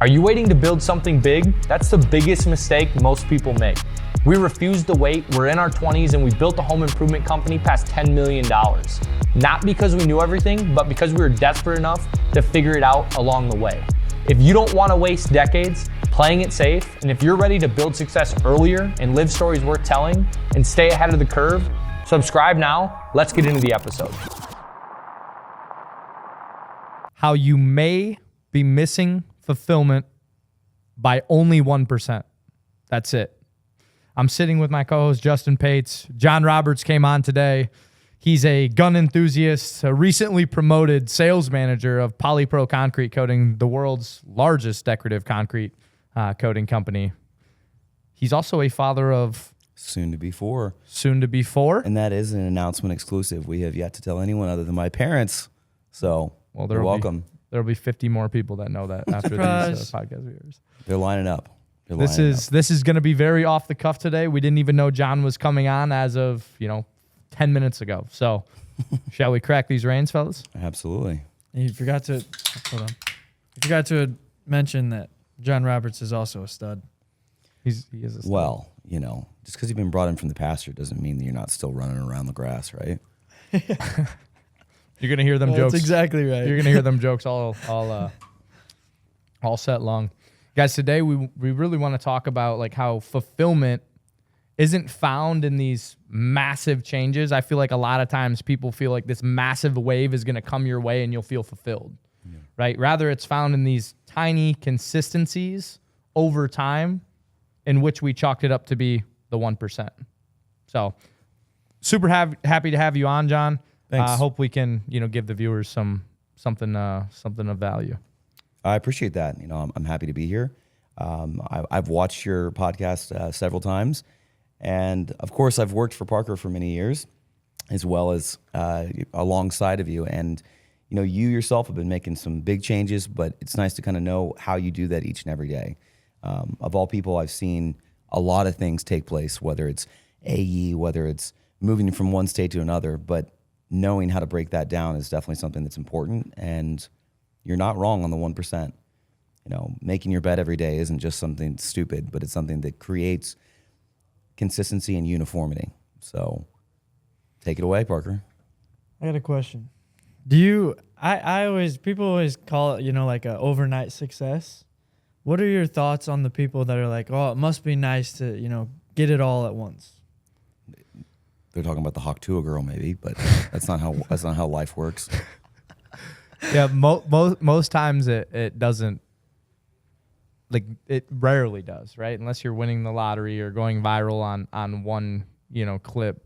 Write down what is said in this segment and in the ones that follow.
Are you waiting to build something big? That's the biggest mistake most people make. We refused to wait, we're in our 20s, and we built a home improvement company past $10 million. Not because we knew everything, but because we were desperate enough to figure it out along the way. If you don't want to waste decades playing it safe, and if you're ready to build success earlier and live stories worth telling and stay ahead of the curve, subscribe now. Let's get into the episode. How you may be missing fulfillment by only 1%. That's it. I'm sitting with my co-host, Justin Pates. John Roberts came on today. He's a gun enthusiast, a recently promoted sales manager of Polypro Concrete Coating, the world's largest decorative concrete coating company. He's also a father of soon to be four. And that is an announcement exclusive. We have yet to tell anyone other than my parents. So you're welcome. There'll be 50 more people that know that after these podcast viewers. They're lining up. This is going to be very off the cuff today. We didn't even know John was coming on as of 10 minutes ago. So, shall we crack these reins, fellas? Absolutely. You forgot to mention that John Roberts is also a stud. He is a stud. Well, just because you've been brought in from the pasture doesn't mean that you're not still running around the grass, right? You're gonna hear them jokes. That's exactly right. You're gonna hear them jokes all set long. Guys, today we really want to talk about like how fulfillment isn't found in these massive changes. I feel like a lot of times people feel like this massive wave is going to come your way and you'll feel fulfilled, right? Rather, it's found in these tiny consistencies over time in which we chalked it up to be the 1%. So super happy to have you on, John. Thanks. Hope we can, give the viewers something of value. I appreciate that. I'm happy to be here. I've watched your podcast several times. And of course, I've worked for Parker for many years, as well as alongside of you. And, you yourself have been making some big changes, but it's nice to kind of know how you do that each and every day. Of all people, I've seen a lot of things take place, whether it's AE, whether it's moving from one state to another, but knowing how to break that down is definitely something that's important. And you're not wrong on the 1%. Making your bed every day isn't just something stupid, but it's something that creates consistency and uniformity. So take it away, Parker. I got a question. People always call it, like an overnight success. What are your thoughts on the people that are like, oh, it must be nice to, get it all at once? They're talking about the Hawk-Tuah girl maybe, but that's not how life works. Yeah, most times it doesn't, like it rarely does, right? Unless you're winning the lottery or going viral on one, clip.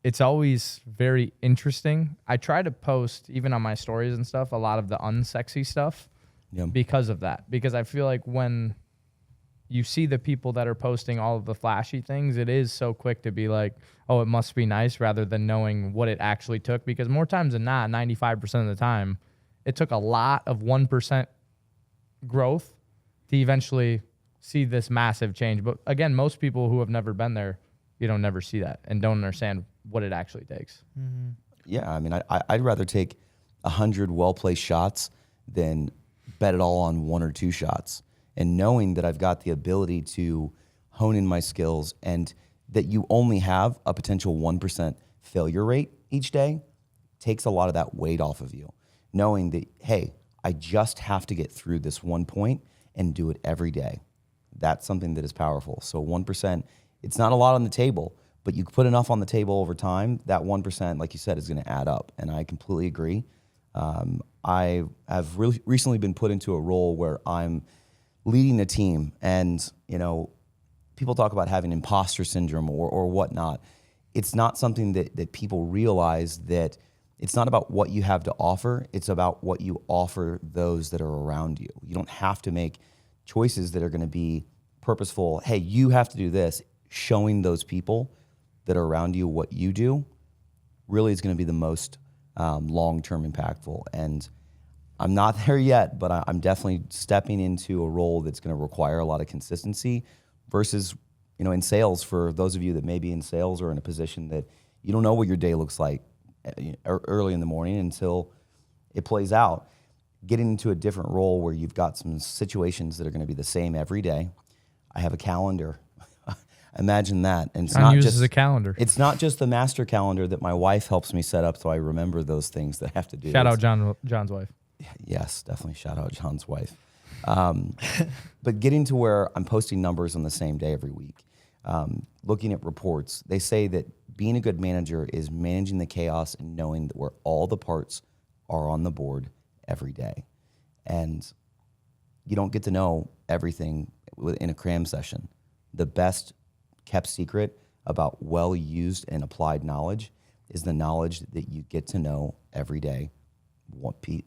It's always very interesting. I try to post, even on my stories and stuff, a lot of the unsexy stuff because of that. Because I feel like when you see the people that are posting all of the flashy things, it is so quick to be like, oh, it must be nice, rather than knowing what it actually took. Because more times than not, 95% of the time, it took a lot of 1% growth to eventually see this massive change. But again, most people who have never been there, never see that and don't understand what it actually takes. Mm-hmm. Yeah, I mean, I'd rather take 100 well-placed shots than bet it all on 1 or 2 shots. And knowing that I've got the ability to hone in my skills and that you only have a potential 1% failure rate each day takes a lot of that weight off of you. Knowing that, hey, I just have to get through this 1 point and do it every day. That's something that is powerful. So 1%, it's not a lot on the table, but you put enough on the table over time, that 1%, like you said, is going to add up. And I completely agree. I have recently been put into a role where I'm leading a team, and people talk about having imposter syndrome or whatnot. It's not something that people realize, that it's not about what you have to offer. It's about what you offer those that are around you. You don't have to make choices that are going to be purposeful. Hey, you have to do this. Showing those people that are around you what you do really is going to be the most long-term impactful. And I'm not there yet, but I'm definitely stepping into a role that's going to require a lot of consistency versus, in sales, for those of you that may be in sales or in a position that you don't know what your day looks like early in the morning until it plays out. getting into a different role where you've got some situations that are going to be the same every day. I have a calendar. Imagine that. And it's John not uses just a calendar. It's not just the master calendar that my wife helps me set up so I remember those things that I have to do. Shout out John's wife. Yes, definitely shout out John's wife. But getting to where I'm posting numbers on the same day every week, looking at reports, they say that being a good manager is managing the chaos and knowing that where all the parts are on the board every day. And you don't get to know everything in a cram session. The best kept secret about well-used and applied knowledge is the knowledge that you get to know every day,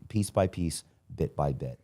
piece by piece, bit by bit.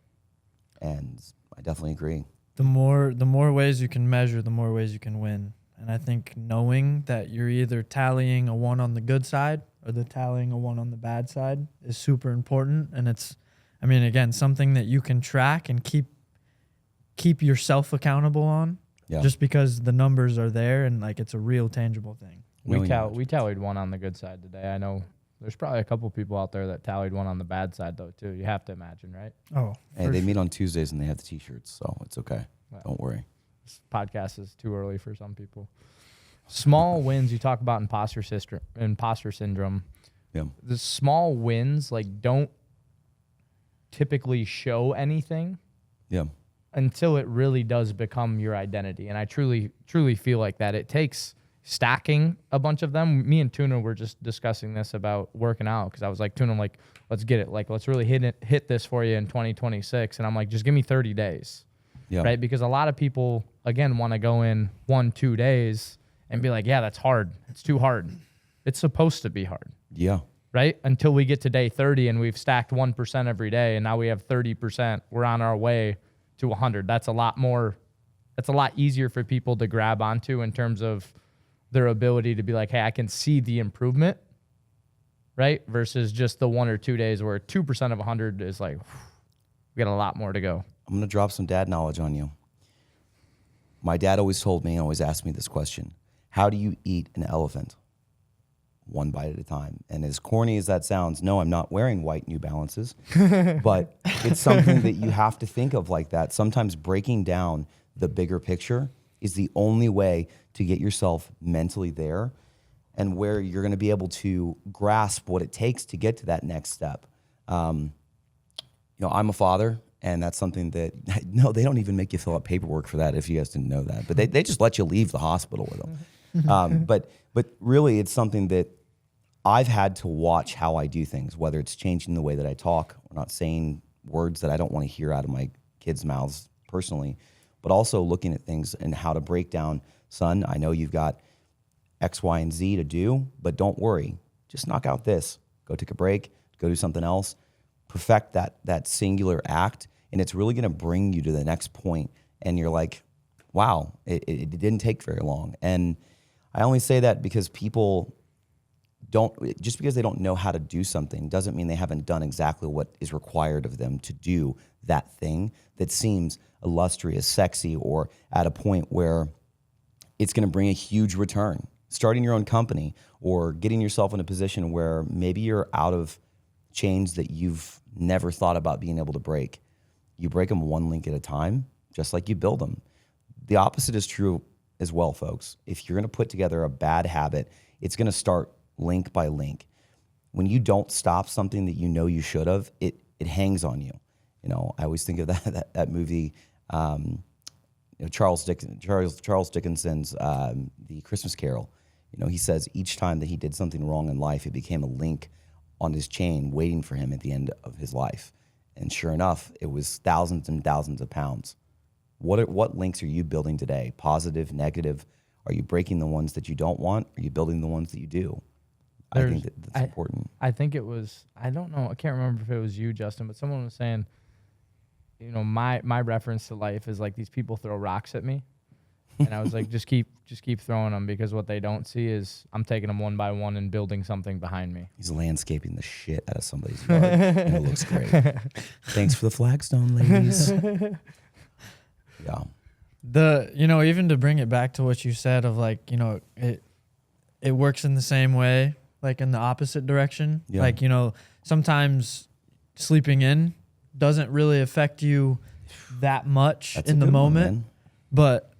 And I definitely agree. The more ways you can measure, the more ways you can win. And I think knowing that you're either tallying a 1 on the good side or the tallying a 1 on the bad side is super important. And it's, I mean, again, something that you can track and keep yourself accountable on. Yeah. Just because the numbers are there and like it's a real tangible thing. We tallied 1 on the good side today. I know there's probably a couple people out there that tallied 1 on the bad side though too. You have to imagine, right? Oh, Hey, they meet on Tuesdays and they have the T-shirts, so it's okay. Wow. Don't worry. This podcast is too early for some people. Small wins, you talk about imposter syndrome. Yeah. The small wins like don't typically show anything Yeah. until it really does become your identity. And I truly feel like that. It takes stacking a bunch of them. Me and Tuna were just discussing this about working out because I was like, Tuna, like, let's get it. Like, let's really hit this for you in 2026. And I'm like, just give me 30 days. Yeah. Right? Because a lot of people, again, want to go in 1-2 days and be like, yeah, that's hard. It's too hard. It's supposed to be hard. Yeah. Right? Until we get to day 30 and we've stacked 1% every day and now we have 30%. We're on our way to 100. That's a lot easier for people to grab onto in terms of their ability to be like, hey, I can see the improvement, right? Versus just the 1 or 2 days where 2% of 100 is like, we got a lot more to go. I'm going to drop some dad knowledge on you. My dad always told me, always asked me this question. How do you eat an elephant? 1 bite at a time. And as corny as that sounds, no, I'm not wearing white New Balances, but it's something that you have to think of like that. Sometimes breaking down the bigger picture is the only way to get yourself mentally there and where you're going to be able to grasp what it takes to get to that next step. I'm a father, and that's something that, no, they don't even make you fill out paperwork for that if you guys didn't know that, but they just let you leave the hospital with them. But really it's something that I've had to watch how I do things, whether it's changing the way that I talk or not saying words that I don't want to hear out of my kids' mouths personally, but also looking at things and how to break down, son, I know you've got X, Y, and Z to do, but don't worry. Just knock out this. Go take a break. Go do something else. Perfect that singular act, and it's really going to bring you to the next point. And you're like, wow, it didn't take very long. And I only say that because people just because they don't know how to do something doesn't mean they haven't done exactly what is required of them to do that thing that seems illustrious, sexy, or at a point where it's going to bring a huge return. Starting your own company or getting yourself in a position where maybe you're out of chains that you've never thought about being able to break. You break them 1 link at a time, just like you build them. The opposite is true as well, folks. If you're going to put together a bad habit, it's going to start link by link. When you don't stop something that you know you should have, it hangs on you. I always think of that movie, Charles Dickinson's The Christmas Carol. He says each time that he did something wrong in life, it became a link on his chain waiting for him at the end of his life. And sure enough, it was thousands and thousands of pounds. What links are you building today? Positive, negative? Are you breaking the ones that you don't want? Are you building the ones that you do? I think that's important. I think it was, I don't know, I can't remember if it was you, Justin, but someone was saying, my reference to life is like these people throw rocks at me. And I was like, just keep throwing them, because what they don't see is I'm taking them 1 by 1 and building something behind me. He's landscaping the shit out of somebody's yard, and it looks great. Thanks for the flagstone, ladies. Yeah. Even to bring it back to what you said of like, it works in the same way, like in the opposite direction. Yeah. Like, sometimes sleeping in doesn't really affect you that much That's a in the good one, moment, man. but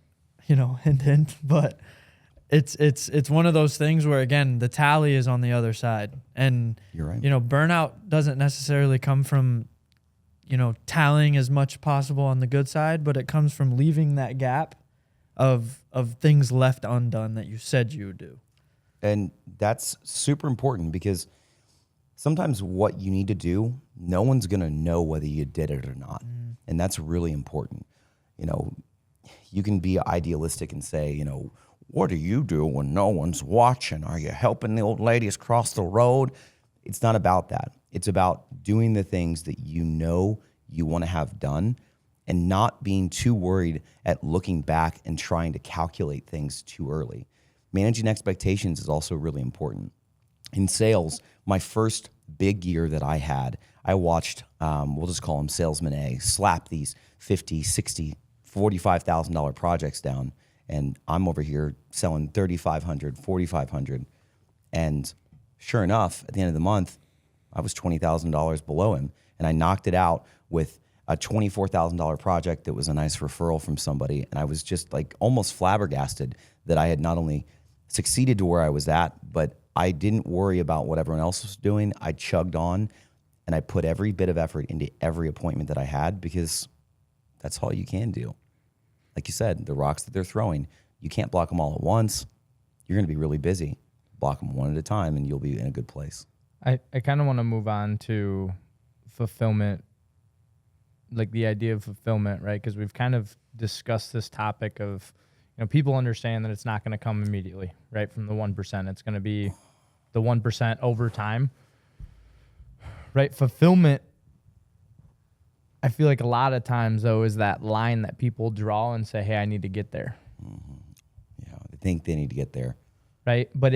hint, hint, but it's one of those things where, again, the tally is on the other side. And, You're right. Burnout doesn't necessarily come from, tallying as much possible on the good side, but it comes from leaving that gap of things left undone that you said you would do. And that's super important because sometimes what you need to do, no one's going to know whether you did it or not. And that's really important. You can be idealistic and say, what do you do when no one's watching? Are you helping the old ladies cross the road? It's not about that. It's about doing the things that you want to have done and not being too worried at looking back and trying to calculate things too early. Managing expectations is also really important. In sales, my first big year that I had, I watched, we'll just call them Salesman A, slap these $50,000, $60,000, $45,000 projects down. And I'm over here selling $3,500, $4,500. And sure enough, at the end of the month, I was $20,000 below him. And I knocked it out with a $24,000 project that was a nice referral from somebody. And I was just like almost flabbergasted that I had not only succeeded to where I was at, but I didn't worry about what everyone else was doing. I chugged on and I put every bit of effort into every appointment that I had because that's all you can do. Like you said, the rocks that they're throwing, you can't block them all at once. You're going to be really busy. Block them one at a time and you'll be in a good place. I kind of want to move on to fulfillment, like the idea of fulfillment, right? Because we've kind of discussed this topic of, people understand that it's not going to come immediately, right? From the 1%. It's going to be the 1% over time, right? Fulfillment, I feel like a lot of times, though, is that line that people draw and say, hey, I need to get there. Yeah, they think they need to get there. Right? But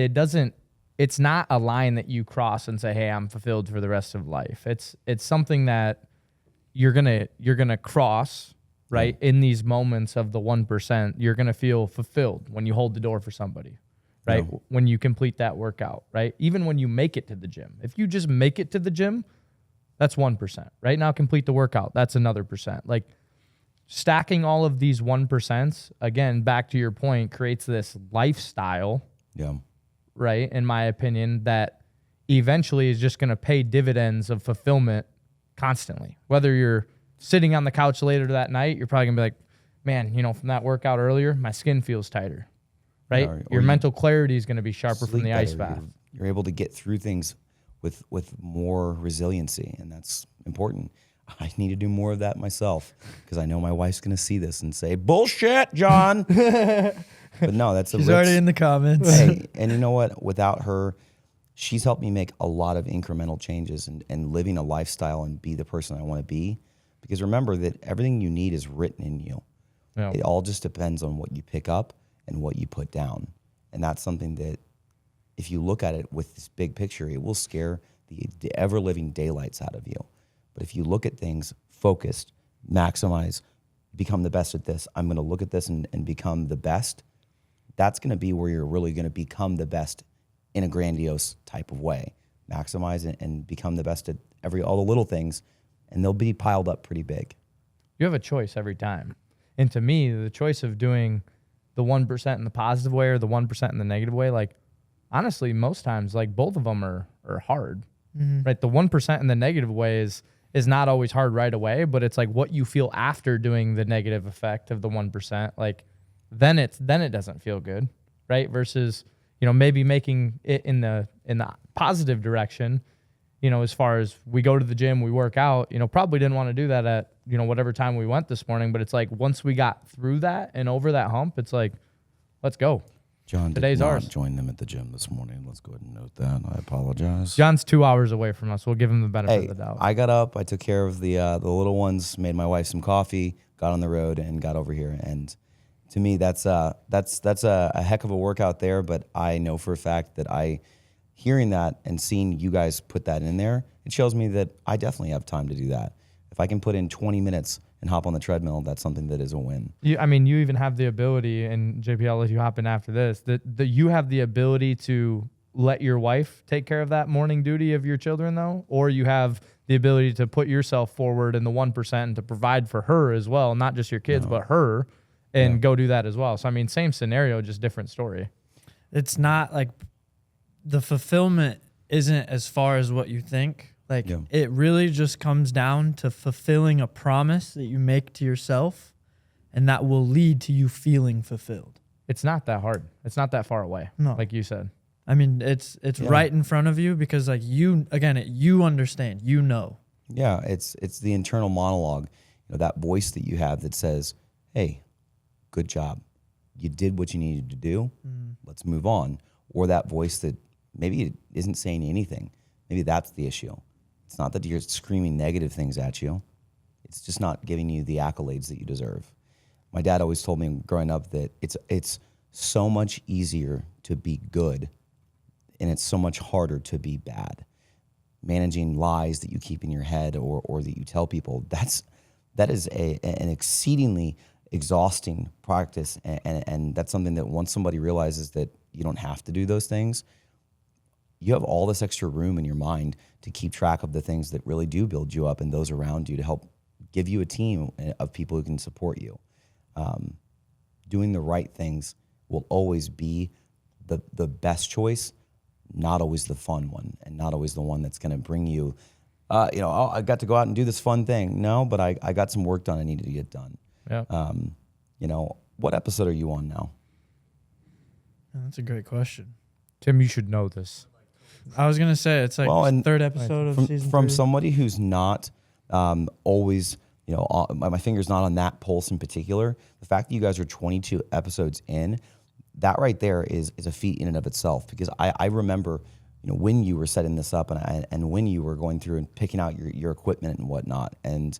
it's not a line that you cross and say, hey, I'm fulfilled for the rest of life. It's something that you're gonna cross, right? In these moments of the 1%, you're gonna feel fulfilled when you hold the door for somebody, right? Yeah. When you complete that workout, right? Even when you make it to the gym. If you just make it to the gym, that's 1%. Right now, complete the workout. That's another percent. Like stacking all of these 1%, again, back to your point, creates this lifestyle, Yeah. right? In my opinion, that eventually is just going to pay dividends of fulfillment constantly. Whether you're sitting on the couch later that night, you're probably gonna be like, man, from that workout earlier, my skin feels tighter, right? Yeah, or your you mental clarity is going to be sharper from Sleep the ice better. bath. You're able to get through things with more resiliency, and that's important. I need to do more of that myself because I know my wife's going to see this and say, bullshit, John. But no, that's She's already in the comments. Hey, and you know what? Without her, she's helped me make a lot of incremental changes and living a lifestyle and be the person I want to be. Because remember that everything you need is written in you. Yeah. It all just depends on what you pick up and what you put down. And that's something that if you look at it with this big picture, it will scare the ever-living daylights out of you. But if you look at things focused, maximize, become the best at this, I'm going to look at this and become the best, that's going to be where you're really going to become the best in a grandiose type of way. Maximize and become the best at all the little things, and they'll be piled up pretty big. You have a choice every time. And to me, the choice of doing the 1% in the positive way or the 1% in the negative way, like, honestly, most times, like, both of them are hard, right? The 1% in the negative way is not always hard right away, but it's like what you feel after doing the negative effect of the 1%. Like, then it doesn't feel good, right? Versus, maybe making it in the positive direction, as far as we go to the gym, we work out, probably didn't want to do that at, whatever time we went this morning, but it's like once we got through that and over that hump, it's like, let's go. John Today's did not ours. join them at the gym this morning. Let's go ahead and note that. I apologize. John's 2 hours away from us. We'll give him the benefit Hey, of the doubt. I got up. I took care of the little ones. Made my wife some coffee. Got on the road and got over here. And to me, that's a heck of a workout there. But I know for a fact that hearing that and seeing you guys put that in there, it shows me that I definitely have time to do that. If I can put in 20 minutes and hop on the treadmill, that's something that is a win. You even have the ability, and JP, I'll let you hop in after this, that you have the ability to let your wife take care of that morning duty of your children, though, or you have the ability to put yourself forward in the 1% and to provide for her as well, not just your kids, but her, and go do that as well. So, I mean, same scenario, just different story. It's not like the fulfillment isn't as far as what you think. Like it really just comes down to fulfilling a promise that you make to yourself, and that will lead to you feeling fulfilled. It's not that hard. It's not that far away. No. Like you said. I mean, it's right in front of you because like you understand, you know. Yeah, it's the internal monologue, that voice that you have that says, "Hey, good job. You did what you needed to do. Let's move on." Or that voice that maybe it isn't saying anything. Maybe that's the issue. It's not that you're screaming negative things at you. It's just not giving you the accolades that you deserve. My dad always told me growing up that it's so much easier to be good, and it's so much harder to be bad. Managing lies that you keep in your head or that you tell people, that is an exceedingly exhausting practice, and that's something that once somebody realizes that you don't have to do those things, you have all this extra room in your mind to keep track of the things that really do build you up and those around you to help give you a team of people who can support you. Doing the right things will always be the best choice, not always the fun one, and not always the one that's going to bring you, I got to go out and do this fun thing. No, but I got some work done I needed to get done. Yeah. What episode are you on now? That's a great question. Tim, you should know this. I was going to say, it's like the third episode of season 3. From somebody who's not always, my finger's not on that pulse in particular, the fact that you guys are 22 episodes in, that right there is a feat in and of itself. Because I remember, when you were setting this up and when you were going through and picking out your equipment and whatnot. And,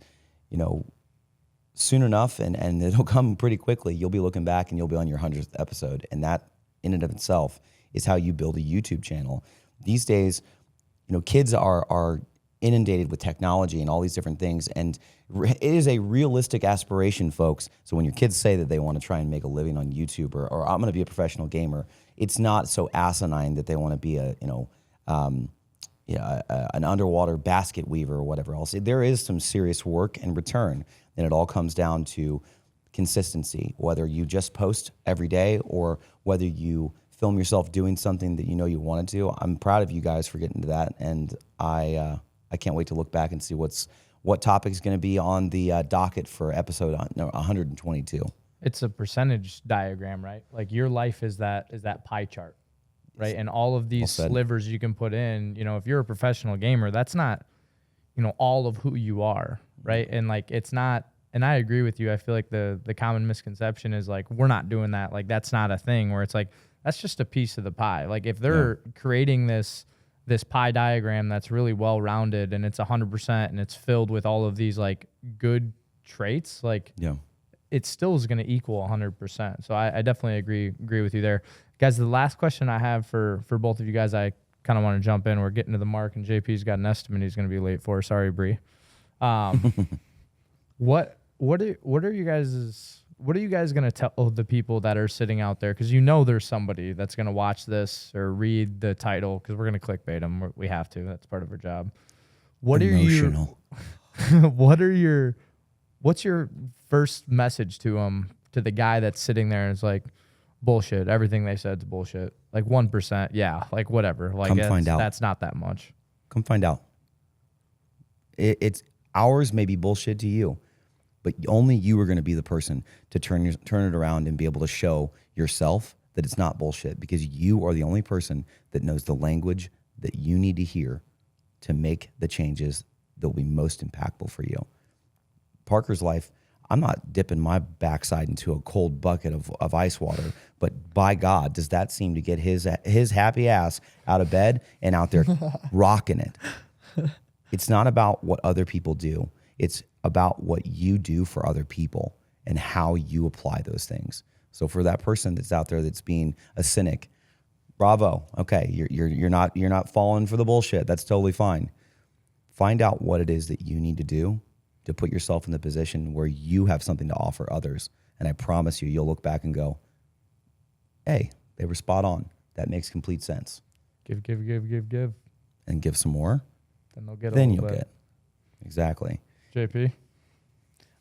soon enough, and it'll come pretty quickly, you'll be looking back and you'll be on your 100th episode. And that in and of itself is how you build a YouTube channel. These days, kids are inundated with technology and all these different things. And it is a realistic aspiration, folks. So when your kids say that they want to try and make a living on YouTube or I'm going to be a professional gamer, it's not so asinine that they want to be an underwater basket weaver or whatever else. There is some serious work and return, and it all comes down to consistency, whether you just post every day or whether you film yourself doing something that you want to do. I'm proud of you guys for getting to that, and I can't wait to look back and see what topic is going to be on the docket for episode 122. It's a percentage diagram, right? Like your life is that pie chart, right? And all of these slivers you can put in, if you're a professional gamer, that's not, all of who you are, right? And like it's not. And I agree with you. I feel like the common misconception is like we're not doing that. Like that's not a thing. Where it's like that's just a piece of the pie. Like if they're creating this pie diagram that's really well rounded and it's 100% and it's filled with all of these like good traits, like it still is going to equal 100%. So I definitely agree with you there, guys. The last question I have for both of you guys, I kind of want to jump in. We're getting to the mark, and JP's got an estimate he's going to be late for. Sorry, Bree. What are you guys going to tell the people that are sitting out there? Because there's somebody that's going to watch this or read the title, because we're going to clickbait them. We have to. That's part of our job. What's your first message to them, to the guy that's sitting there and is like, bullshit, everything they said is bullshit. Like 1%, yeah, like whatever. Like come find out. That's not that much. Come find out. It's ours may be bullshit to you, but only you are going to be the person to turn it around and be able to show yourself that it's not bullshit, because you are the only person that knows the language that you need to hear to make the changes that will be most impactful for you. Parker's life, I'm not dipping my backside into a cold bucket of ice water, but by God, does that seem to get his happy ass out of bed and out there rocking it. It's not about what other people do. It's about what you do for other people and how you apply those things. So for that person that's out there that's being a cynic, bravo. Okay, you're not falling for the bullshit. That's totally fine. Find out what it is that you need to do to put yourself in the position where you have something to offer others. And I promise you'll look back and go, hey, they were spot on. That makes complete sense. Give. And give some more. Then they'll get then you'll get. Exactly. JP?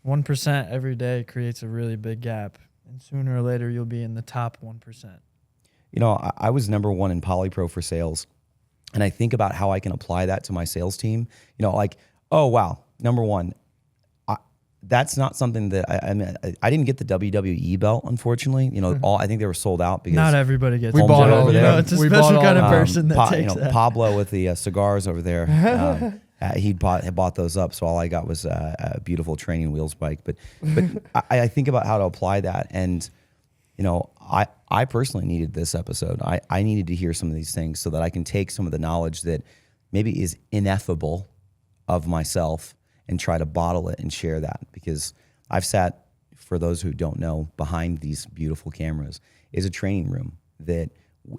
1% every day creates a really big gap. And sooner or later, you'll be in the top 1%. You know, I was number 1 in Polypro for sales. And I think about how I can apply that to my sales team. You know, like, oh, wow, number 1. That's not something that I didn't get the WWE belt, unfortunately. You know, I think they were sold out because Not everybody gets We it. bought all over there. It's a We special bought kind all of person that you takes know, that. Pablo with the cigars over there. Had bought those up, so all I got was a beautiful training wheels bike. But I think about how to apply that, and you know, I personally needed this episode. I needed to hear some of these things so that I can take some of the knowledge that maybe is ineffable of myself and try to bottle it and share that, because I've sat, for those who don't know, behind these beautiful cameras is a training room that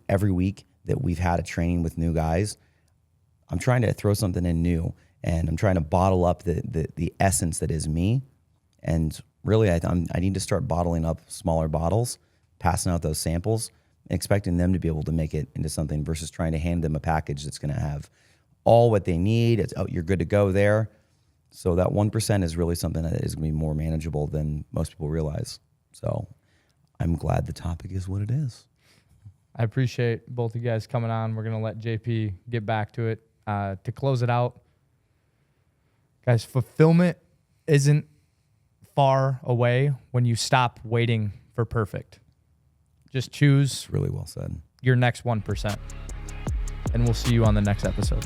every week that we've had a training with new guys, I'm trying to throw something in new, and I'm trying to bottle up the essence that is me. And really, I need to start bottling up smaller bottles, passing out those samples, and expecting them to be able to make it into something versus trying to hand them a package that's going to have all what they need. It's, oh, you're good to go there. So that 1% is really something that is going to be more manageable than most people realize. So I'm glad the topic is what it is. I appreciate both of you guys coming on. We're going to let JP get back to it. To close it out, guys, fulfillment isn't far away when you stop waiting for perfect. Just choose It's really well said. your next 1%. And we'll see you on the next episode.